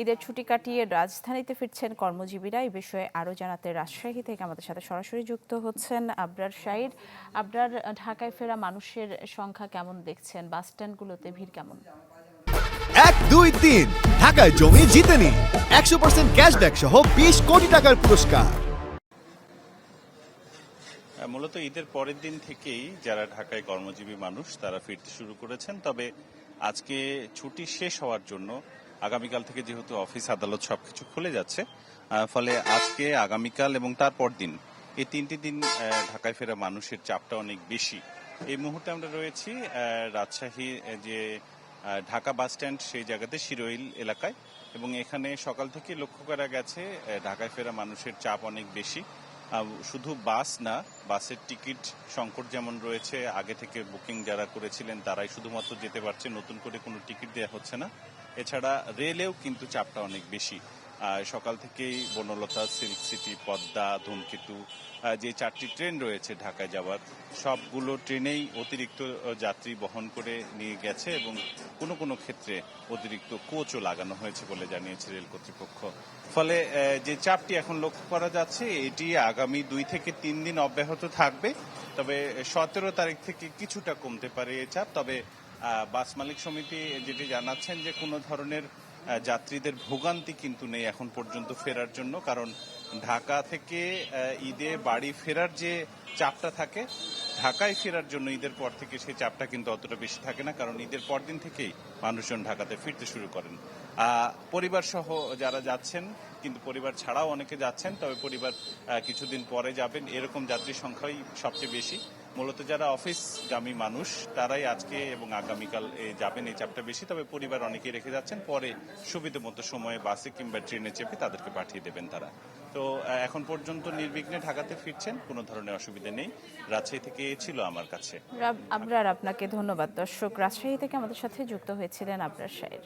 ঈদের ছুটি কাটিয়ে রাজধানীতে ফিরছেন কর্মজীবীরা। এই বিষয়ে আরও জানাতে রাজশাহী থেকে আমাদের সাথে সরাসরি যুক্ত হচ্ছেন আবরার শাহিদ। আবরার, ঢাকায় ফেরা মানুষের সংখ্যা কেমন দেখছেন? বাস স্ট্যান্ডগুলোতে ভিড় কেমন? 1, 2, 3 ঢাকায় জমি জিতে নিন 100% ক্যাশব্যাক সহ 20 কোটি টাকার পুরস্কার। মূলত ঈদের পরের দিন থেকেই যারা ঢাকায় কর্মজীবী মানুষ তারা ফিরতে শুরু করেছেন। তবে আজকে ছুটি শেষ হওয়ার জন্য আগামীকাল থেকে যেহেতু অফিস আদালত সবকিছু খুলে যাচ্ছে, ফলে আজকে আগামীকাল এবং তারপর দিন এই 3টি দিন ঢাকায় ফেরা মানুষের চাপটা অনেক বেশি। এই মুহূর্তে আমরা রয়েছি রাজশাহী যে ঢাকা বাস স্ট্যান্ড সেই জায়গাতে শিরোইল এলাকায়, এবং এখানে সকাল থেকে লক্ষ্য করা গেছে ঢাকায় ফেরা মানুষের চাপ অনেক বেশি। শুধু বাস না, বাসের টিকিট সংকট যেমন রয়েছে, আগে থেকে বুকিং যারা করেছিলেন তারাই শুধুমাত্র যেতে পারছে, নতুন করে কোনো টিকিট দেওয়া হচ্ছে না। এছাড়া রেলেও কিন্তু চাপটা অনেক বেশি। সকাল থেকেই বনলতা, সিল্ক সিটি, পদ্মা, ধূমকেতু যে 4টি ট্রেন রয়েছে ঢাকায় যাওয়ার, সবগুলো ট্রেনেই অতিরিক্ত যাত্রী বহন করে নিয়ে গেছে এবং কোনো কোনো ক্ষেত্রে অতিরিক্ত কোচও লাগানো হয়েছে বলে জানিয়েছে রেল কর্তৃপক্ষ। ফলে যে চাপটি এখন লক্ষ্য করা যাচ্ছে এটি আগামী 2 থেকে 3 দিন অব্যাহত থাকবে। তবে 17 তারিখ থেকে কিছুটা কমতে পারে এই চাপ। তবে বাস মালিক সমিতি যেটি জানাচ্ছেন যে কোনো ধরনের যাত্রীদের ভোগান্তি কিন্তু নেই এখন পর্যন্ত ফেরার জন্য, কারণ ঢাকা থেকে ঈদে বাড়ি ফেরার যে চাপটা থাকে, ঢাকায় ফেরার জন্য ঈদের পর থেকে সেই চাপটা কিন্তু অতটা বেশি থাকে না, কারণ ঈদের পর দিন থেকেই মানুষজন ঢাকাতে ফিরতে শুরু করেন। পরিবার সহ যারা যাচ্ছেন, কিন্তু পরিবার ছাড়াও অনেকে যাচ্ছেন, তবে পরিবার কিছুদিন পরে যাবেন এরকম যাত্রীর সংখ্যাই সবচেয়ে বেশি। মূলত যারা অফিসগামী মানুষ তারাই আজকে এবং আগামীকাল যাবেন, এই চাপটা বেশি। তবে পরিবার অনেকেই রেখে যাচ্ছেন, পরে সুবিধা মতো সময়ে বাসে কিংবা ট্রেনে চেপে তাদেরকে পাঠিয়ে দেবেন তারা। তো এখন পর্যন্ত নির্বিঘ্নে ঢাকাতে ফিরছেন, কোনো ধরনের অসুবিধা নেই। রাজশাহী থেকে ছিল আমার কাছে। আবরার, আপনাকে ধন্যবাদ। দর্শক, রাজশাহী থেকে আমাদের সাথে যুক্ত হয়েছিলেন আবরার শাহিদ।